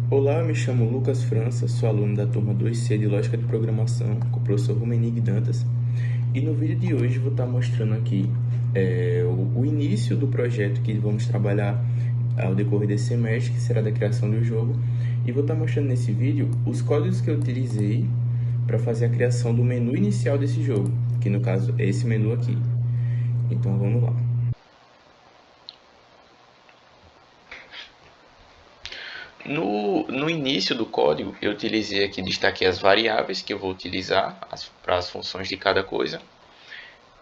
Olá, me chamo Lucas França, sou aluno da turma 2C de Lógica de Programação com o professor Rumenig Dantas. E no vídeo de hoje vou estar mostrando aqui o início do projeto que vamos trabalhar ao decorrer desse semestre, que será da criação do jogo. E vou estar mostrando nesse vídeo os códigos que eu utilizei para fazer a criação do menu inicial desse jogo, que no caso é esse menu aqui. Então vamos lá. No início do código, eu utilizei aqui, destaquei as variáveis que eu vou utilizar para as funções de cada coisa.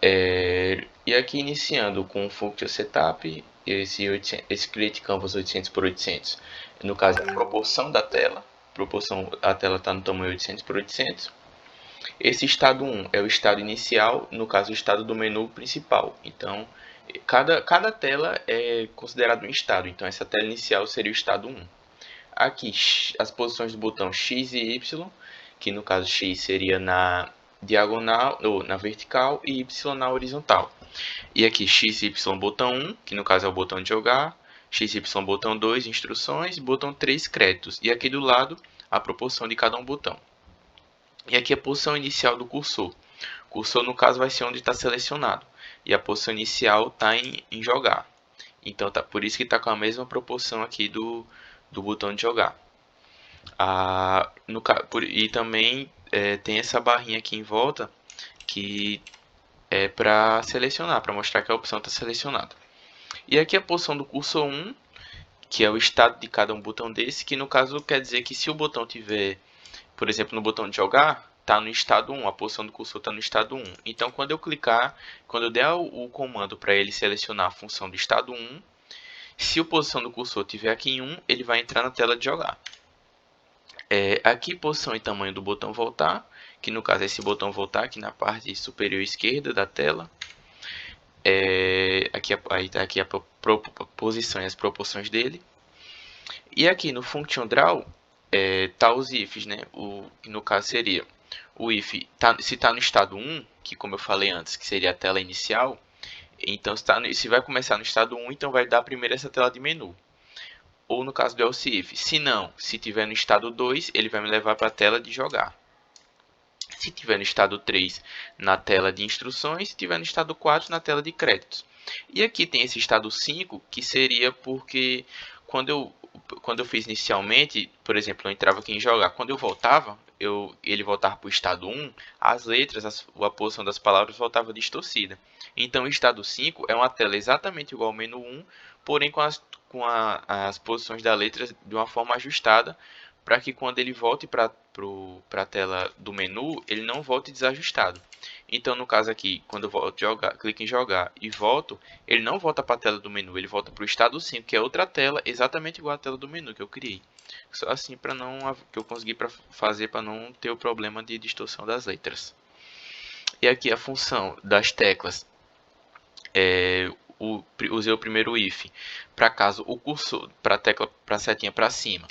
E aqui iniciando com o function setup, esse create canvas 800 por 800, no caso é a proporção da tela, a tela está no tamanho 800 por 800. Esse estado 1 é o estado inicial, no caso o estado do menu principal. Então, cada tela é considerado um estado, então essa tela inicial seria o estado 1. Aqui as posições do botão X e Y, que no caso X seria na diagonal ou na vertical e Y na horizontal. E aqui X e Y botão 1, que no caso é o botão de jogar, X e Y botão 2, instruções, botão 3, créditos. E aqui do lado a proporção de cada um botão. E aqui a posição inicial do cursor. O cursor no caso vai ser onde está selecionado. E a posição inicial está em jogar. Então por isso que está com a mesma proporção aqui do botão de jogar. E também tem essa barrinha aqui em volta que é para selecionar, para mostrar que a opção está selecionada. E aqui a posição do cursor 1, que é o estado de cada um botão desse, que no caso quer dizer que se o botão tiver, por exemplo, no botão de jogar, está no estado 1, a posição do cursor está no estado 1. Então quando eu clicar, quando eu der o comando para ele selecionar a função do estado 1, se a posição do cursor estiver aqui em 1, ele vai entrar na tela de jogar. Aqui posição e tamanho do botão voltar, que no caso é esse botão voltar aqui na parte superior esquerda da tela. Aqui a posição e as proporções dele. E aqui no function draw tá os ifs, né? No caso seria o if se está no estado 1, que como eu falei antes, que seria a tela inicial. Então se vai começar no estado 1, então vai dar primeiro essa tela de menu. Ou no caso do else if. Se não, se tiver no estado 2, ele vai me levar para a tela de jogar. Se tiver no estado 3, na tela de instruções. Se tiver no estado 4, na tela de créditos. E aqui tem esse estado 5, que seria porque quando eu fiz inicialmente, por exemplo, eu entrava aqui em jogar. Quando eu voltava, ele voltava para o estado 1, as letras, a posição das palavras voltava distorcida. Então o estado 5 é uma tela exatamente igual ao menu 1, porém as posições das letras de uma forma ajustada, para que quando ele volte para a tela do menu, ele não volte desajustado. Então, no caso aqui, quando eu volto jogar, clico em jogar e volto, ele não volta para a tela do menu, ele volta para o estado 5, que é outra tela, exatamente igual à tela do menu que eu criei. Só assim para não que eu consegui fazer para não ter o problema de distorção das letras. E aqui a função das teclas, usei o primeiro if para caso o cursor, para a setinha para cima.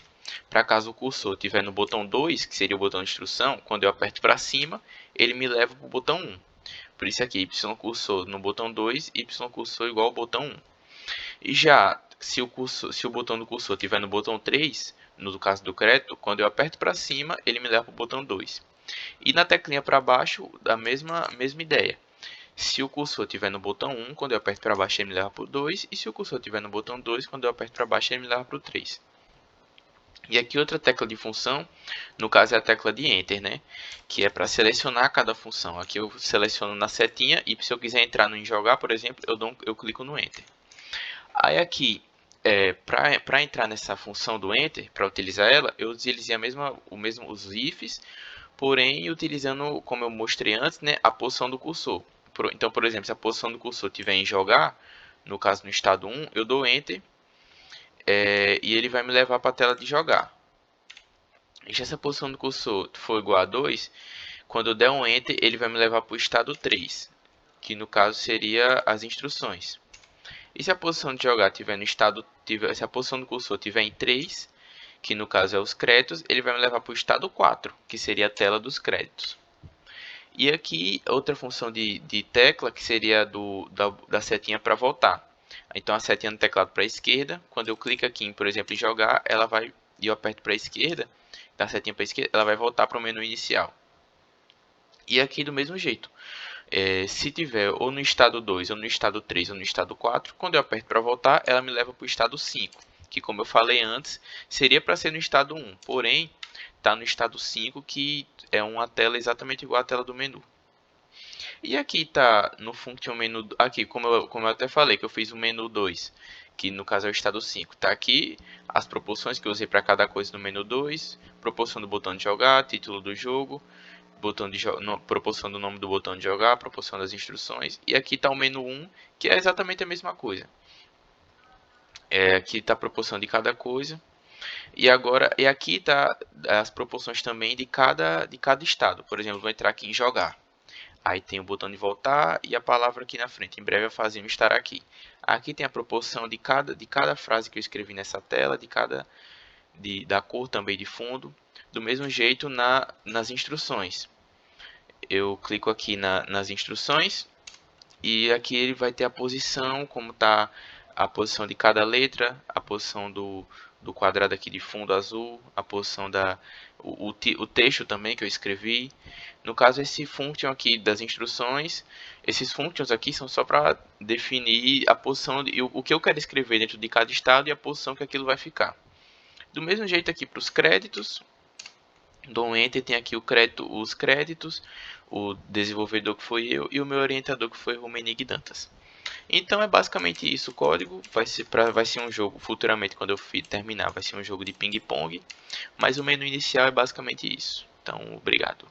Para caso o cursor estiver no botão 2, que seria o botão de instrução, quando eu aperto para cima, ele me leva para o botão 1. Por isso aqui, Y cursor no botão 2, Y cursor igual ao botão 1. E já, se o botão do cursor estiver no botão 3, no caso do crédito, quando eu aperto para cima, ele me leva para o botão 2. E na teclinha para baixo, a mesma ideia. Se o cursor estiver no botão 1, quando eu aperto para baixo, ele me leva para o 2. E se o cursor estiver no botão 2, quando eu aperto para baixo, ele me leva para o 3. E aqui outra tecla de função, no caso é a tecla de Enter, né? Que é para selecionar cada função. Aqui eu seleciono na setinha e se eu quiser entrar no em jogar, por exemplo, eu clico no Enter. Aí aqui, para entrar nessa função do Enter, para utilizar ela, eu utilizei os ifs, porém utilizando, como eu mostrei antes, né, a posição do cursor. Então, por exemplo, se a posição do cursor estiver em jogar, no caso no estado 1, eu dou Enter. E ele vai me levar para a tela de jogar. E se essa posição do cursor for igual a 2, quando eu der um Enter, ele vai me levar para o estado 3, que no caso seria as instruções. E se a posição de jogar tiver no estado, se a posição do cursor tiver em 3, que no caso é os créditos, ele vai me levar para o estado 4, que seria a tela dos créditos. E aqui outra função de tecla, que seria da setinha para voltar. Então a setinha no teclado para a esquerda, quando eu clico aqui, por exemplo, em jogar, ela vai e eu aperto para a esquerda, da setinha para a esquerda, ela vai voltar para o menu inicial. E aqui do mesmo jeito, se tiver ou no estado 2, ou no estado 3, ou no estado 4, quando eu aperto para voltar, ela me leva para o estado 5, que como eu falei antes, seria para ser no estado 1, porém, está no estado 5, que é uma tela exatamente igual à tela do menu. E aqui está no Function Menu, aqui, como eu até falei, que eu fiz o menu 2, que no caso é o estado 5. Está aqui as proporções que eu usei para cada coisa no menu 2, proporção do botão de jogar, título do jogo, proporção do nome do botão de jogar, proporção das instruções. E aqui está o menu 1, que é exatamente a mesma coisa. Aqui está a proporção de cada coisa. E aqui está as proporções também de cada estado. Por exemplo, vou entrar aqui em jogar. Aí tem o botão de voltar e a palavra aqui na frente. Em breve a Fazendo estará aqui. Aqui tem a proporção de cada frase que eu escrevi nessa tela, da cor também de fundo. Do mesmo jeito nas instruções. Eu clico aqui nas instruções e aqui ele vai ter a posição, como está a posição de cada letra, a posição do quadrado aqui de fundo azul, a posição o texto também que eu escrevi. No caso, esse function aqui das instruções, esses functions aqui são só para definir a posição, o que eu quero escrever dentro de cada estado e a posição que aquilo vai ficar. Do mesmo jeito aqui para os créditos, dou um Enter, tem aqui os créditos, o desenvolvedor que foi eu e o meu orientador que foi Rumenig Dantas. Então é basicamente isso o código, vai ser um jogo futuramente quando eu terminar, vai ser um jogo de ping-pong, mas o menu inicial é basicamente isso. Então, obrigado.